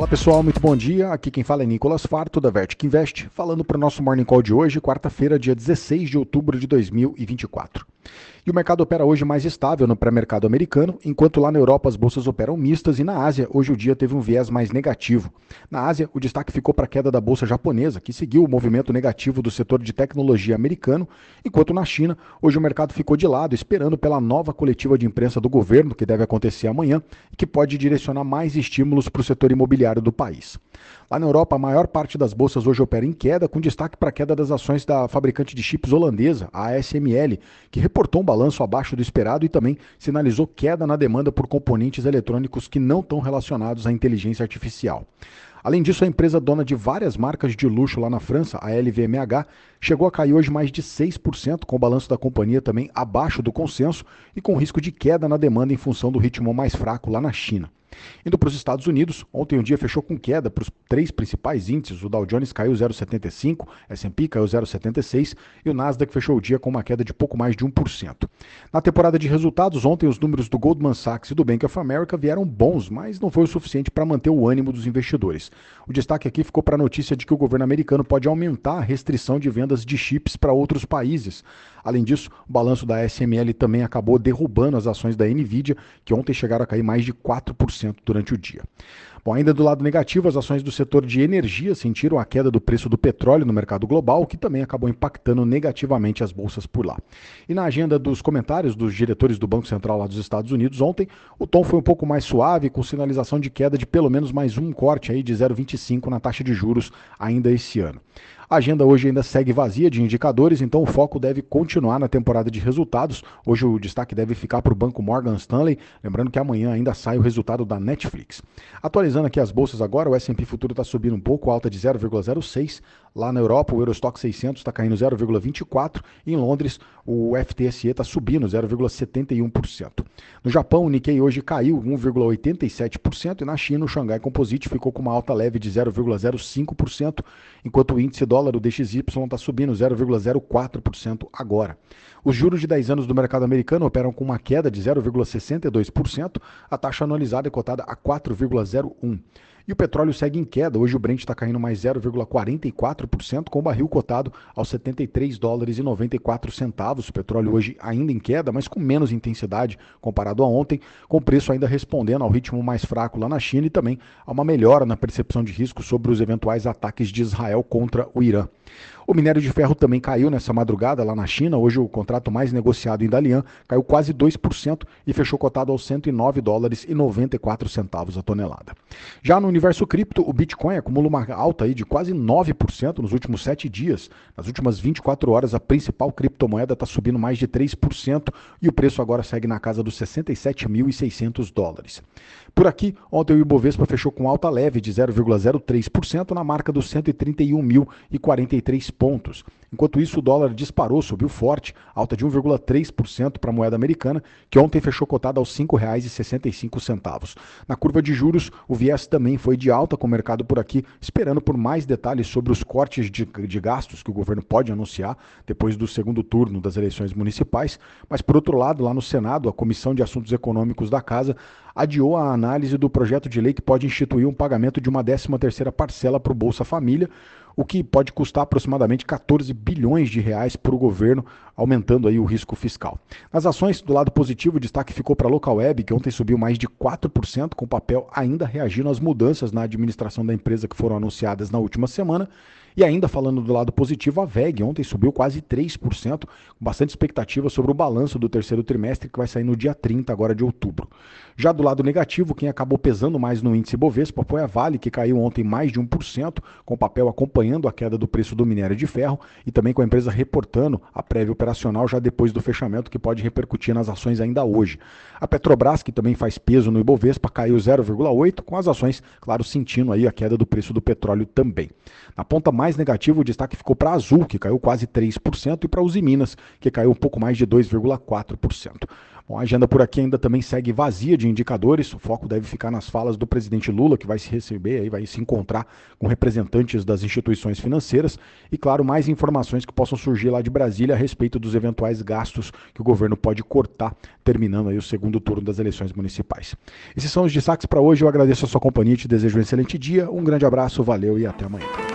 Fala pessoal, muito bom dia. Aqui quem fala é Nicolas Farto da Vertic Invest, falando para o nosso Morning Call de hoje, quarta-feira, dia 16 de outubro de 2024. E o mercado opera hoje mais estável no pré-mercado americano, enquanto lá na Europa as bolsas operam mistas e na Ásia hoje o dia teve um viés mais negativo. Na Ásia, o destaque ficou para a queda da bolsa japonesa, que seguiu o movimento negativo do setor de tecnologia americano, enquanto na China, hoje o mercado ficou de lado, esperando pela nova coletiva de imprensa do governo, que deve acontecer amanhã, e que pode direcionar mais estímulos para o setor imobiliário do país. Lá na Europa, a maior parte das bolsas hoje opera em queda, com destaque para a queda das ações da fabricante de chips holandesa, a ASML, que reportou um balanço abaixo do esperado e também sinalizou queda na demanda por componentes eletrônicos que não estão relacionados à inteligência artificial. Além disso, a empresa dona de várias marcas de luxo lá na França, a LVMH, chegou a cair hoje mais de 6%, com o balanço da companhia também abaixo do consenso e com risco de queda na demanda em função do ritmo mais fraco lá na China. Indo para os Estados Unidos, ontem o dia fechou com queda para os três principais índices. O Dow Jones caiu 0,75%, S&P caiu 0,76% e o Nasdaq fechou o dia com uma queda de pouco mais de 1%. Na temporada de resultados, ontem os números do Goldman Sachs e do Bank of America vieram bons, mas não foi o suficiente para manter o ânimo dos investidores. O destaque aqui ficou para a notícia de que o governo americano pode aumentar a restrição de vendas de chips para outros países. Além disso, o balanço da ASML também acabou derrubando as ações da Nvidia, que ontem chegaram a cair mais de 4% durante o dia. Bom, ainda do lado negativo, as ações do setor de energia sentiram a queda do preço do petróleo no mercado global, o que também acabou impactando negativamente as bolsas por lá. E na agenda dos comentários dos diretores do Banco Central lá dos Estados Unidos ontem, o tom foi um pouco mais suave, com sinalização de queda de pelo menos mais um corte aí de 0,25 na taxa de juros ainda esse ano. A agenda hoje ainda segue vazia de indicadores, então o foco deve continuar na temporada de resultados. Hoje o destaque deve ficar para o Banco Morgan Stanley, lembrando que amanhã ainda sai o resultado da Netflix. Atualizando aqui as bolsas agora, o S&P Futuro está subindo um pouco, alta de 0,06%. Lá na Europa, o Eurostock 600 está caindo 0,24% e em Londres, o FTSE está subindo 0,71%. No Japão, o Nikkei hoje caiu 1,87% e na China, o Xangai Composite ficou com uma alta leve de 0,05%, enquanto o índice dólar, o DXY, está subindo 0,04% agora. Os juros de 10 anos do mercado americano operam com uma queda de 0,62%, a taxa anualizada é cotada a 4,01%. E o petróleo segue em queda, hoje o Brent está caindo mais 0,44%, com o barril cotado aos $73,94. O petróleo hoje ainda em queda, mas com menos intensidade comparado a ontem, com o preço ainda respondendo ao ritmo mais fraco lá na China e também a uma melhora na percepção de risco sobre os eventuais ataques de Israel contra o Irã. O minério de ferro também caiu nessa madrugada lá na China. Hoje o contrato mais negociado em Dalian caiu quase 2% e fechou cotado aos $109,94 a tonelada. Já no universo cripto, o Bitcoin acumula uma alta aí de quase 9% nos últimos 7 dias. Nas últimas 24 horas, a principal criptomoeda está subindo mais de 3% e o preço agora segue na casa dos $67.600. Por aqui, ontem o Ibovespa fechou com alta leve de 0,03% na marca dos 131.043 pontos. Enquanto isso, o dólar disparou, subiu forte, alta de 1,3% para a moeda americana, que ontem fechou cotada aos R$ 5,65. Na curva de juros, o viés também foi de alta com o mercado por aqui, esperando por mais detalhes sobre os cortes de gastos que o governo pode anunciar depois do segundo turno das eleições municipais. Mas, por outro lado, lá no Senado, a Comissão de Assuntos Econômicos da Casa adiou a análise do projeto de lei que pode instituir um pagamento de uma 13ª parcela para o Bolsa Família, o que pode custar aproximadamente 14 bilhões de reais para o governo, aumentando aí o risco fiscal. Nas ações, do lado positivo, o destaque ficou para a Localweb, que ontem subiu mais de 4%, com o papel ainda reagindo às mudanças na administração da empresa que foram anunciadas na última semana. E ainda falando do lado positivo, a VEG ontem subiu quase 3%, com bastante expectativa sobre o balanço do terceiro trimestre, que vai sair no dia 30 agora de outubro. Já do lado negativo, quem acabou pesando mais no índice Bovespa foi a Vale, que caiu ontem mais de 1%, com o papel acompanhando a queda do preço do minério de ferro e também com a empresa reportando a prévia operacional já depois do fechamento, que pode repercutir nas ações ainda hoje. A Petrobras, que também faz peso no Ibovespa, caiu 0,8%, com as ações, claro, sentindo aí a queda do preço do petróleo também. Na ponta mais mais negativo, o destaque ficou para a Azul, que caiu quase 3%, e para a Usiminas, que caiu um pouco mais de 2,4%. Bom, a agenda por aqui ainda também segue vazia de indicadores, o foco deve ficar nas falas do presidente Lula, que vai se receber, aí vai se encontrar com representantes das instituições financeiras e, claro, mais informações que possam surgir lá de Brasília a respeito dos eventuais gastos que o governo pode cortar, terminando aí o segundo turno das eleições municipais. Esses são os destaques para hoje, eu agradeço a sua companhia e te desejo um excelente dia, um grande abraço, valeu e até amanhã.